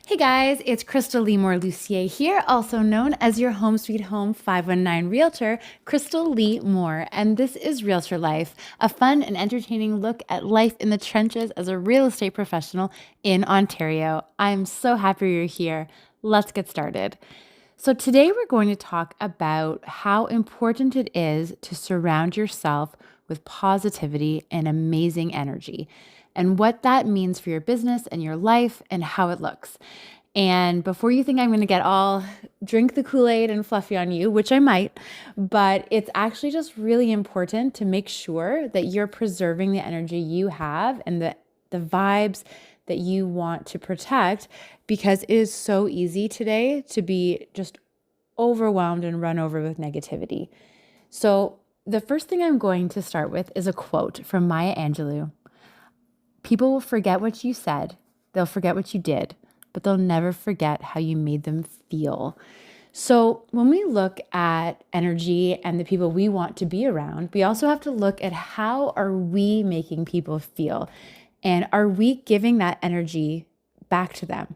Hey guys, it's Crystal Lee Lucier here, also known as your Home Sweet Home 519 Realtor, Crystal Lee Moore. And this is Realtor Life, a fun and entertaining look at life in the trenches as a real estate professional in Ontario. I'm so happy you're here. Let's get started. So, today we're going to talk about how important it is to surround yourself with positivity and amazing energy, and what that means for your business and your life and how it looks. And before you think I'm going to get all drink the Kool-Aid and fluffy on you, which I might, but it's actually just really important to make sure that you're preserving the energy you have and the vibes that you want to protect, because it is so easy today to be just overwhelmed and run over with negativity. So the first thing I'm going to start with is a quote from Maya Angelou. People will forget what you said, they'll forget what you did, but they'll never forget how you made them feel. So when we look at energy and the people we want to be around, we also have to look at how are we making people feel, and are we giving that energy back to them?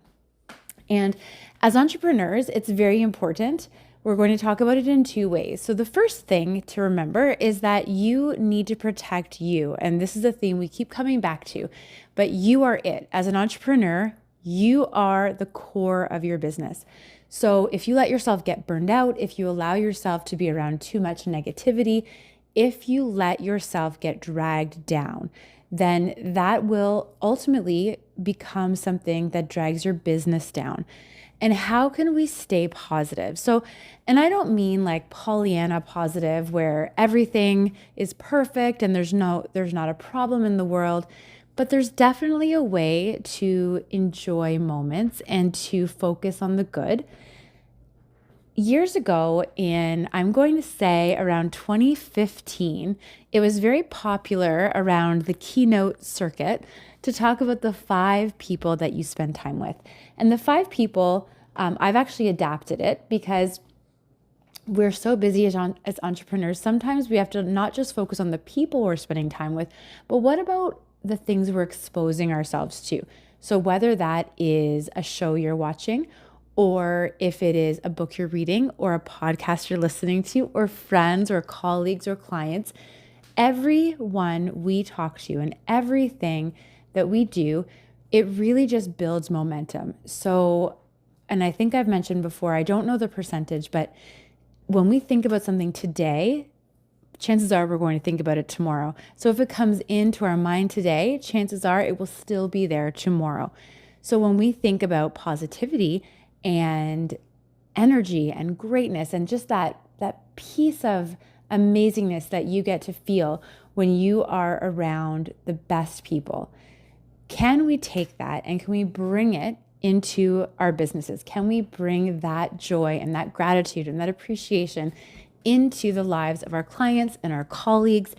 And as entrepreneurs, it's very important. We're going to talk about it in two ways. So the first thing to remember is that you need to protect you. And this is a theme we keep coming back to, but you are it. As an entrepreneur, you are the core of your business. So if you let yourself get burned out, if you allow yourself to be around too much negativity, if you let yourself get dragged down, then that will ultimately become something that drags your business down. And how can we stay positive? So, and I don't mean like Pollyanna positive where everything is perfect and there's not a problem in the world, but there's definitely a way to enjoy moments and to focus on the good. Years ago, I'm going to say around 2015, it was very popular around the keynote circuit to talk about the 5 people that you spend time with. And the 5 people, I've actually adapted it because we're so busy as entrepreneurs. Sometimes we have to not just focus on the people we're spending time with, but what about the things we're exposing ourselves to? So whether that is a show you're watching, or if it is a book you're reading, or a podcast you're listening to, or friends or colleagues or clients, everyone we talk to and everything that we do, it really just builds momentum. So, and I think I've mentioned before, I don't know the percentage, but when we think about something today, chances are we're going to think about it tomorrow. So if it comes into our mind today, chances are it will still be there tomorrow. So when we think about positivity and energy and greatness and just that piece of amazingness that you get to feel when you are around the best people, can we take that and can we bring it into our businesses? Can we bring that joy and that gratitude and that appreciation into the lives of our clients and our colleagues?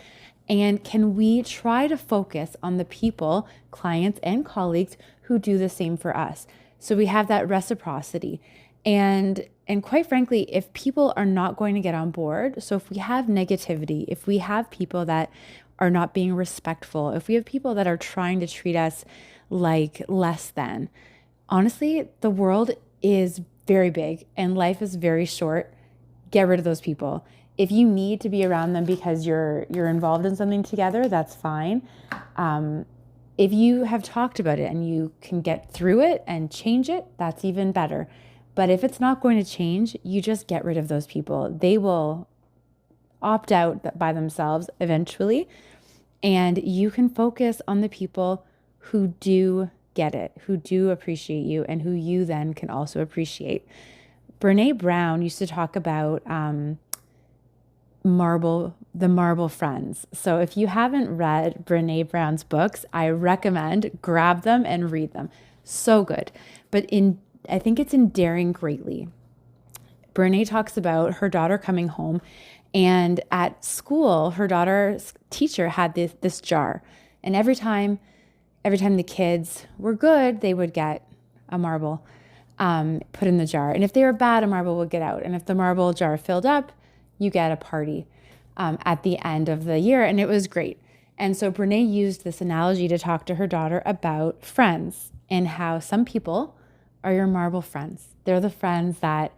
And can we try to focus on the people, clients and colleagues who do the same for us? So we have that reciprocity. And quite frankly, if people are not going to get on board, so if we have negativity, if we have people that are not being respectful, if we have people that are trying to treat us like less than, honestly, the world is very big and life is very short. Get rid of those people. If you need to be around them because you're involved in something together, that's fine. If you have talked about it and you can get through it and change it, that's even better. But if it's not going to change, you just get rid of those people. They will opt out by themselves eventually. And you can focus on the people who do get it, who do appreciate you, and who you then can also appreciate. Brene Brown used to talk about the Marble Friends. So if you haven't read Brene Brown's books, I recommend grab them and read them. So good. But I think it's in Daring Greatly. Brene talks about her daughter coming home, and at school, her daughter's teacher had this jar, and every time the kids were good, they would get a marble put in the jar. And if they were bad, a marble would get out. And if the marble jar filled up, you get a party at the end of the year. And it was great. And so Brene used this analogy to talk to her daughter about friends and how some people are your marble friends. They're the friends that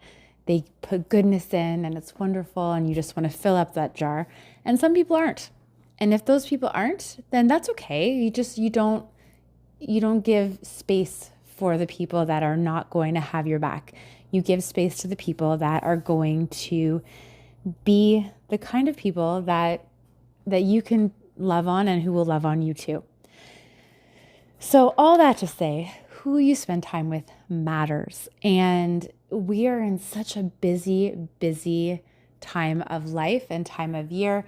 they put goodness in and it's wonderful and you just want to fill up that jar. And some people aren't. And if those people aren't, then that's okay. You don't give space for the people that are not going to have your back. You give space to the people that are going to be the kind of people that you can love on and who will love on you too. So all that to say, who you spend time with matters. And we are in such a busy, busy time of life and time of year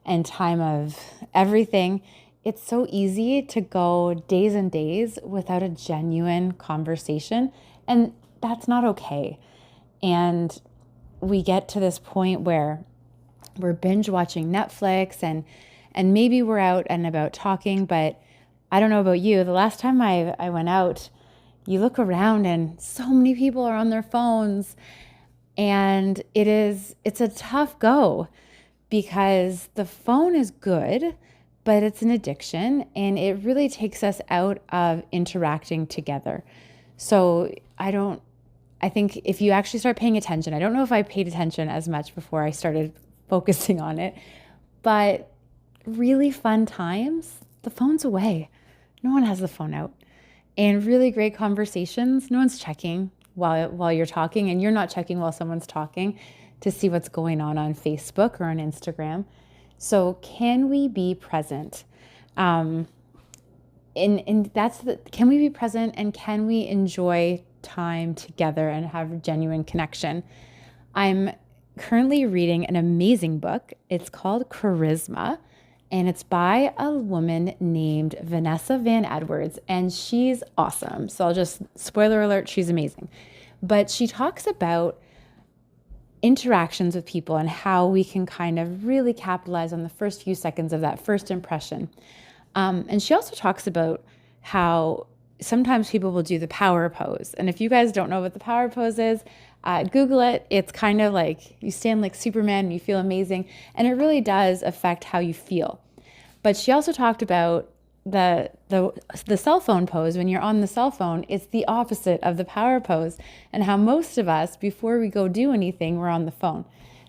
and time of everything. It's so easy to go days and days without a genuine conversation, and that's not okay. And we get to this point where we're binge watching Netflix and maybe we're out and about talking, but I don't know about you. The last time I went out, you look around and so many people are on their phones, and it's a tough go because the phone is good, but it's an addiction and it really takes us out of interacting together. So I think if you actually start paying attention, I don't know if I paid attention as much before I started focusing on it, but really fun times, the phone's away. No one has the phone out. And really great conversations, no one's checking while you're talking, and you're not checking while someone's talking to see what's going on Facebook or on Instagram. So can we be present? And can we be present and can we enjoy time together and have genuine connection? I'm currently reading an amazing book. It's called Charisma, and it's by a woman named Vanessa Van Edwards, and she's awesome. So I'll just, spoiler alert, she's amazing. But she talks about interactions with people and how we can kind of really capitalize on the first few seconds of that first impression. And she also talks about how sometimes people will do the power pose. And if you guys don't know what the power pose is, Google it. It's kind of like you stand like Superman and you feel amazing. And it really does affect how you feel. But she also talked about the cell phone pose. When you're on the cell phone, it's the opposite of the power pose, and how most of us, before we go do anything, we're on the phone.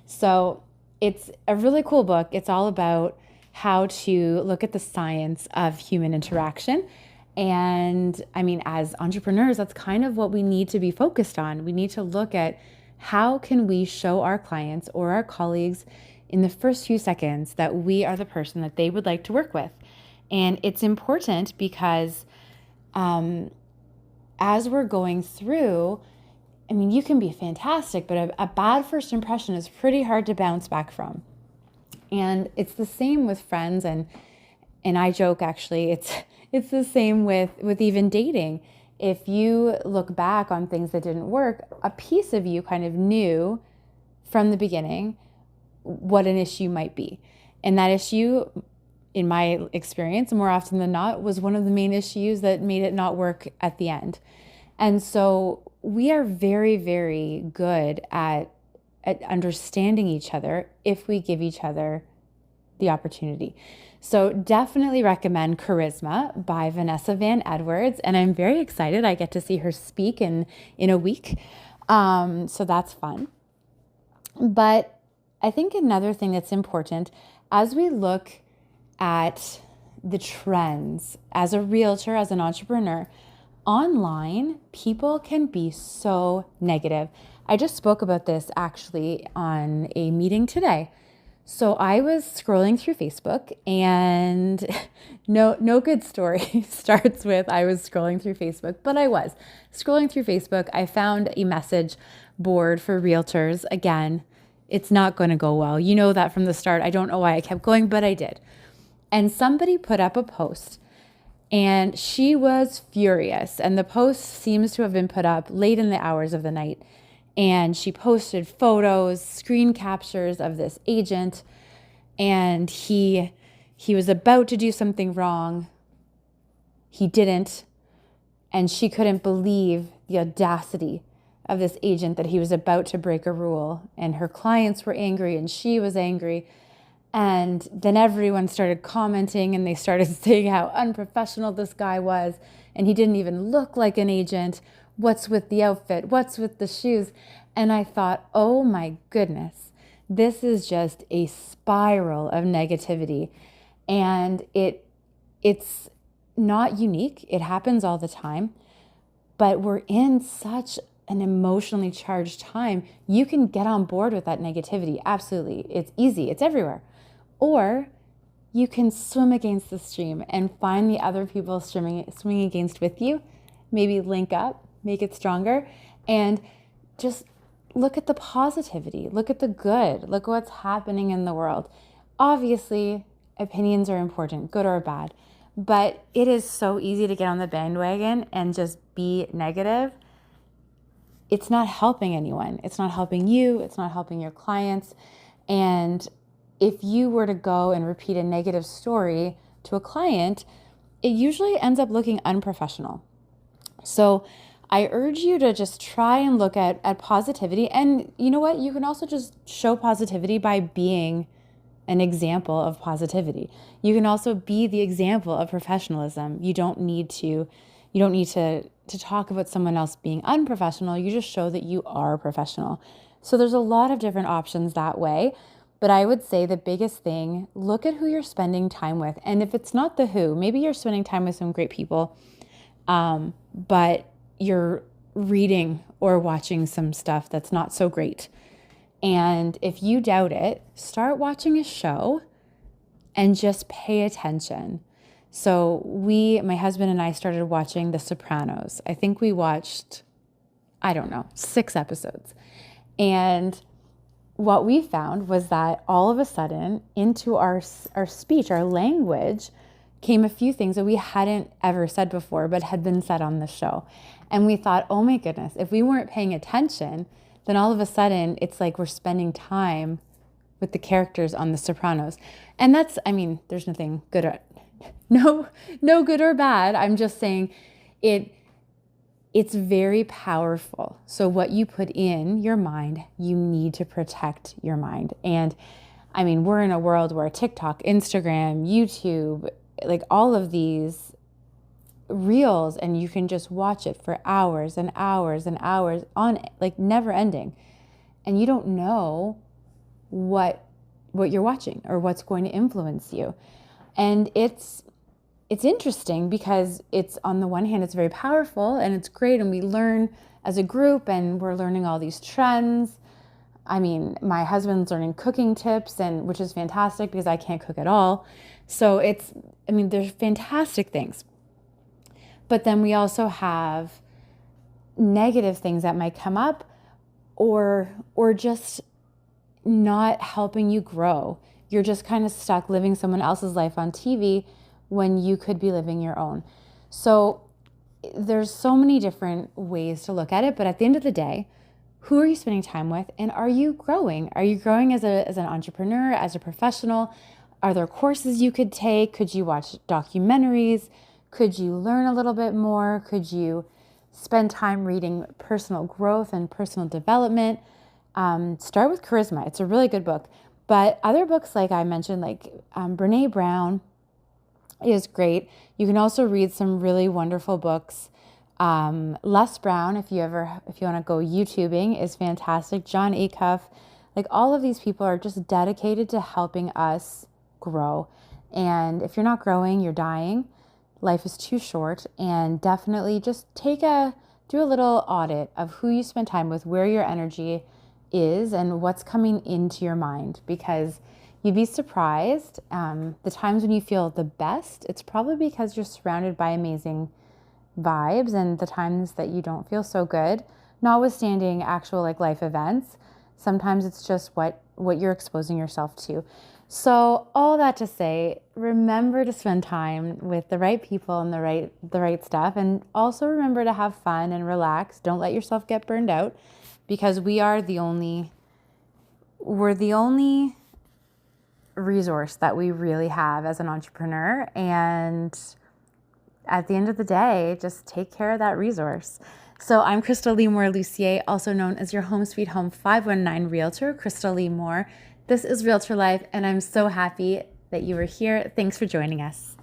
So it's a really cool book. It's all about how to look at the science of human interaction. And I mean, as entrepreneurs, that's kind of what we need to be focused on. We need to look at how can we show our clients or our colleagues in the first few seconds that we are the person that they would like to work with. And it's important because as we're going through, I mean, you can be fantastic, but a bad first impression is pretty hard to bounce back from. And it's the same with friends, and I joke, actually, it's the same with even dating. If you look back on things that didn't work, a piece of you kind of knew from the beginning what an issue might be. And that issue, in my experience, more often than not, was one of the main issues that made it not work at the end. And so we are very, very good at understanding each other if we give each other the opportunity. So definitely recommend Charisma by Vanessa Van Edwards. And I'm very excited. I get to see her speak in a week. So that's fun. But I think another thing that's important as we look at the trends as a realtor, as an entrepreneur, online, people can be so negative. I just spoke about this actually on a meeting today. So I was scrolling through Facebook, and no good story starts with I was scrolling through Facebook, but I was scrolling through Facebook. I found a message board for realtors. Again, it's not going to go well. You know that from the start. I don't know why I kept going, but I did. And somebody put up a post, and she was furious. And the post seems to have been put up late in the hours of the night. And she posted photos, screen captures of this agent, and he was about to do something wrong. He didn't, and she couldn't believe the audacity of this agent that he was about to break a rule. And her clients were angry, and she was angry. And then everyone started commenting, and they started saying how unprofessional this guy was, and he didn't even look like an agent. What's with the outfit? What's with the shoes? And I thought, oh my goodness, this is just a spiral of negativity. And it's not unique. It happens all the time. But we're in such an emotionally charged time. You can get on board with that negativity. Absolutely. It's easy. It's everywhere. Or you can swim against the stream and find the other people swimming against with you. Maybe link up, make it stronger, and just look at the positivity. Look at the good. Look what's happening in the world. Obviously, opinions are important, good or bad. But it is so easy to get on the bandwagon and just be negative. It's not helping anyone. It's not helping you. It's not helping your clients. And if you were to go and repeat a negative story to a client, it usually ends up looking unprofessional. So I urge you to just try and look at positivity. And you know what? You can also just show positivity by being an example of positivity. You can also be the example of professionalism. You don't need to talk about someone else being unprofessional. You just show that you are professional. So there's a lot of different options that way. But I would say the biggest thing, look at who you're spending time with. And if it's not the who, maybe you're spending time with some great people, but you're reading or watching some stuff that's not so great. And if you doubt it, start watching a show and just pay attention. So my husband and I started watching The Sopranos. I think we watched, 6 episodes. And what we found was that all of a sudden into our speech, our language, came a few things that we hadn't ever said before, but had been said on the show. And we thought, oh my goodness, if we weren't paying attention, then all of a sudden it's like we're spending time with the characters on The Sopranos. And there's nothing good no good or bad. I'm just saying it's very powerful. So what you put in your mind, you need to protect your mind. And we're in a world where TikTok, Instagram, YouTube, like all of these reels, and you can just watch it for hours and hours and hours on, like, never ending. And you don't know what you're watching or what's going to influence you. And it's interesting because it's, on the one hand, it's very powerful and it's great, and we learn as a group and we're learning all these trends. My husband's learning cooking tips, and which is fantastic because I can't cook at all. So there's fantastic things. But then we also have negative things that might come up or just not helping you grow. You're just kind of stuck living someone else's life on TV when you could be living your own. So there's so many different ways to look at it. But at the end of the day, who are you spending time with? And are you growing? Are you growing as an entrepreneur, as a professional? Are there courses you could take? Could you watch documentaries? Could you learn a little bit more? Could you spend time reading personal growth and personal development? Start with Charisma. It's a really good book. But other books, like I mentioned, like Brene Brown is great. You can also read some really wonderful books. Les Brown, if you want to go YouTubing, is fantastic. John Acuff, like all of these people are just dedicated to helping us grow. And if you're not growing, you're dying. Life is too short, and definitely just do a little audit of who you spend time with, where your energy is, and what's coming into your mind, because you'd be surprised. The times when you feel the best, it's probably because you're surrounded by amazing vibes, and the times that you don't feel so good, notwithstanding actual life events, sometimes it's just what you're exposing yourself to. So all that to say, remember to spend time with the right people and the right stuff, and also remember to have fun and relax. Don't let yourself get burned out, because we're the only resource that we really have as an entrepreneur. And at the end of the day, just take care of that resource. So I'm Crystal Lee Moore Lucier, also known as your Home Sweet Home 519 Realtor, Crystal Lee Moore. This is Realtor Life, and I'm so happy that you were here. Thanks for joining us.